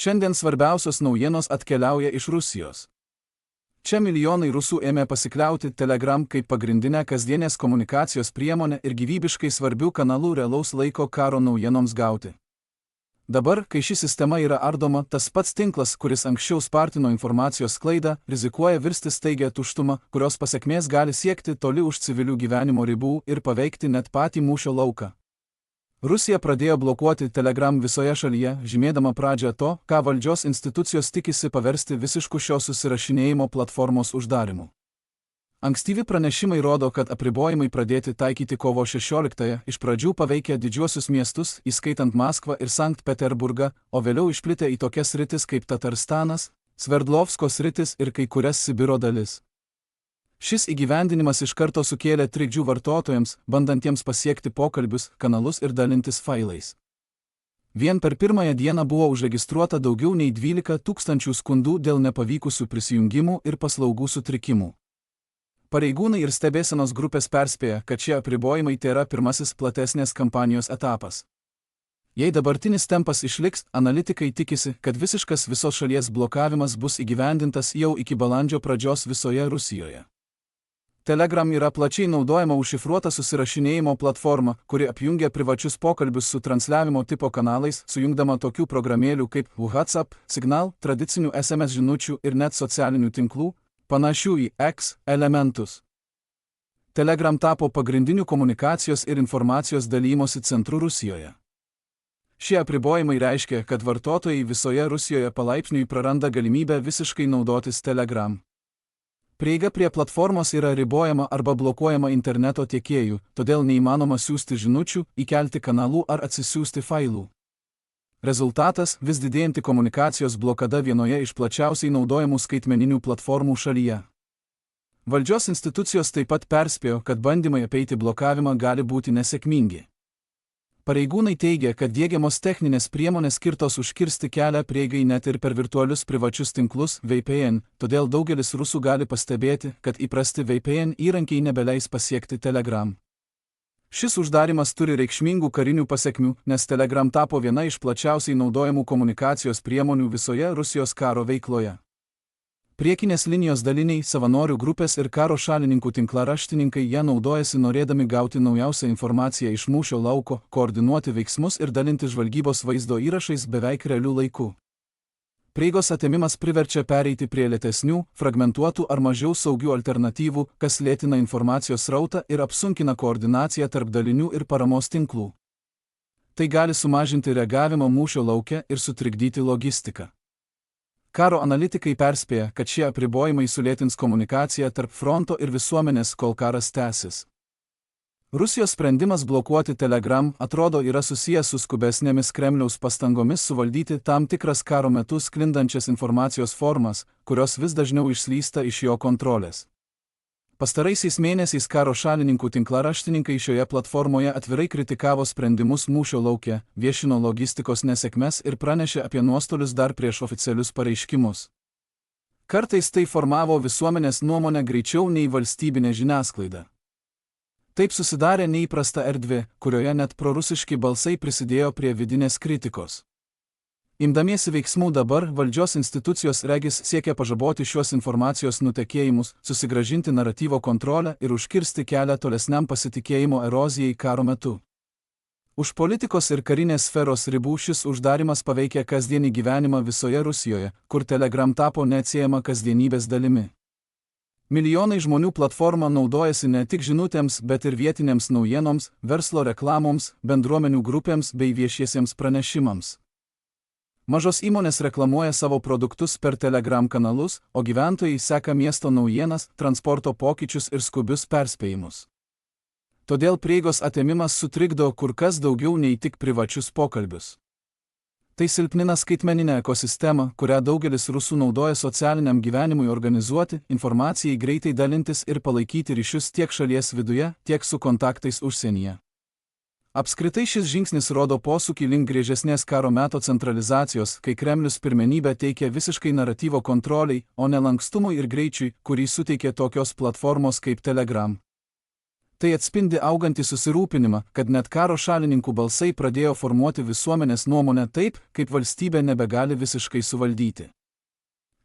Šiandien svarbiausios naujienos atkeliauja iš Rusijos. Čia milijonai rusų ėmė pasikliauti Telegram kaip pagrindinę kasdienės komunikacijos priemonę ir gyvybiškai svarbių kanalų realaus laiko karo naujienoms gauti. Dabar, kai ši sistema yra ardoma, tas pats tinklas, kuris anksčiau spartino informacijos sklaidą, rizikuoja virsti staigią tuštumą, kurios pasekmės gali siekti toli už civilių gyvenimo ribų ir paveikti net patį mūšio lauką. Rusija pradėjo blokuoti Telegram visoje šalyje, žymėdama pradžią to, ką valdžios institucijos tikisi paversti visišku šios susirašinėjimo platformos uždarimu. Ankstyvi pranešimai rodo, kad apribojimai pradėti taikyti kovo 16-ąją iš pradžių paveikė didžiuosius miestus, įskaitant Maskvą ir Sankt Peterburgą, o vėliau išplitę į tokias sritis kaip Tatarstanas, Sverdlovsko sritis ir kai kurias Sibiro dalis. Šis įgyvendinimas iš karto sukėlė trikdžių vartotojams, bandantiems pasiekti pokalbius, kanalus ir dalintis failais. Vien per pirmąją dieną buvo užregistruota daugiau nei 12 000 skundų dėl nepavykusių prisijungimų ir paslaugų sutrikimų. Pareigūnai ir stebėsenos grupės perspėja, kad šie apribojimai tėra pirmasis platesnės kampanijos etapas. Jei dabartinis tempas išliks, analitikai tikisi, kad visiškas visos šalies blokavimas bus įgyvendintas jau iki balandžio pradžios visoje Rusijoje. Telegram yra plačiai naudojama užšifruota susirašinėjimo platforma, kuri apjungia privačius pokalbius su transliavimo tipo kanalais, sujungdama tokių programėlių kaip WhatsApp, Signal, tradicinių SMS žinučių ir net socialinių tinklų, panašių į X elementus. Telegram tapo pagrindiniu komunikacijos ir informacijos dalymosi centru Rusijoje. Šie apribojimai reiškia, kad vartotojai visoje Rusijoje palaipsniui praranda galimybę visiškai naudotis Telegram. Prieiga prie platformos yra ribojama arba blokuojama interneto tiekėjų, todėl neįmanoma siųsti žinučių, įkelti kanalų ar atsisiųsti failų. Rezultatas – vis didėjanti komunikacijos blokada vienoje iš plačiausiai naudojamų skaitmeninių platformų šalyje. Valdžios institucijos taip pat perspėjo, kad bandymai apeiti blokavimą gali būti nesėkmingi. Pareigūnai teigia, kad diegiamos techninės priemonės skirtos užkirsti kelią prieigai net ir per virtualius privačius tinklus VPN, todėl daugelis rusų gali pastebėti, kad įprasti VPN įrankiai nebeleis pasiekti Telegram. Šis uždarimas turi reikšmingų karinių pasekmių, nes Telegram tapo viena iš plačiausiai naudojamų komunikacijos priemonių visoje Rusijos karo veikloje. Priekinės linijos daliniai, savanorių grupės ir karo šalininkų tinklaraštininkai ją naudojasi norėdami gauti naujausią informaciją iš mūšio lauko, koordinuoti veiksmus ir dalinti žvalgybos vaizdo įrašais beveik realiu laiku. Prieigos atėmimas priverčia pereiti prie lėtesnių, fragmentuotų ar mažiau saugių alternatyvų, kas lėtina informacijos srautą ir apsunkina koordinaciją tarp dalinių ir paramos tinklų. Tai gali sumažinti reagavimą mūšio lauke ir sutrikdyti logistiką. Karo analitikai perspėja, kad šie apribojimai sulėtins komunikaciją tarp fronto ir visuomenės, kol karas tęsis. Rusijos sprendimas blokuoti Telegram atrodo yra susijęs su skubesnėmis Kremliaus pastangomis suvaldyti tam tikras karo metu sklindančias informacijos formas, kurios vis dažniau išslysta iš jo kontrolės. Pastaraisiais mėnesiais karo šalininkų tinklaraštininkai šioje platformoje atvirai kritikavo sprendimus mūšio lauke, viešino logistikos nesėkmes ir pranešė apie nuostolius dar prieš oficialius pareiškimus. Kartais tai formavo visuomenės nuomonę greičiau nei valstybinė žiniasklaida. Taip susidarė neįprasta erdvė, kurioje net prorusiški balsai prisidėjo prie vidinės kritikos. Imdamiesi veiksmų dabar, valdžios institucijos regis siekia pažaboti šios informacijos nutekėjimus, susigrąžinti naratyvo kontrolę ir užkirsti kelią tolesniam pasitikėjimo erozijai karo metu. Už politikos ir karinės sferos ribų šis uždarimas paveikia kasdienį gyvenimą visoje Rusijoje, kur Telegram tapo neatsiejama kasdienybės dalimi. Milijonai žmonių platformą naudojasi ne tik žinutėms, bet ir vietinėms naujienoms, verslo reklamoms, bendruomenių grupėms bei viešiesiems pranešimams. Mažos įmonės reklamuoja savo produktus per Telegram kanalus, o gyventojai seka miesto naujienas, transporto pokyčius ir skubius perspėjimus. Todėl prieigos atėmimas sutrikdo kur kas daugiau nei tik privačius pokalbius. Tai silpnina skaitmeninę ekosistemą, kurią daugelis rusų naudoja socialiniam gyvenimui organizuoti, informacijai greitai dalintis ir palaikyti ryšius tiek šalies viduje, tiek su kontaktais užsienyje. Apskritai šis žingsnis rodo posūkį link griežesnės karo meto centralizacijos, kai Kremlius pirmenybę teikia visiškai naratyvo kontroliai, o ne lankstumui ir greičiui, kurį suteikia tokios platformos kaip Telegram. Tai atspindi augantį susirūpinimą, kad net karo šalininkų balsai pradėjo formuoti visuomenės nuomonę taip, kaip valstybė nebegali visiškai suvaldyti.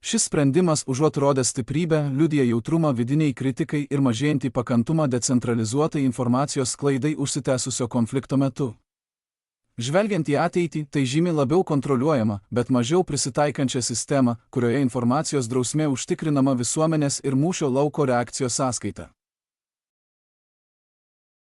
Šis sprendimas užuot rodęs stiprybę, liudija jautrumą vidiniai kritikai ir mažėjantį pakantumą decentralizuotai informacijos sklaidai užsitęsusio konflikto metu. Žvelgiant į ateitį, tai žymiai labiau kontroliuojama, bet mažiau prisitaikančią sistemą, kurioje informacijos drausmė užtikrinama visuomenės ir mūšio lauko reakcijos sąskaita.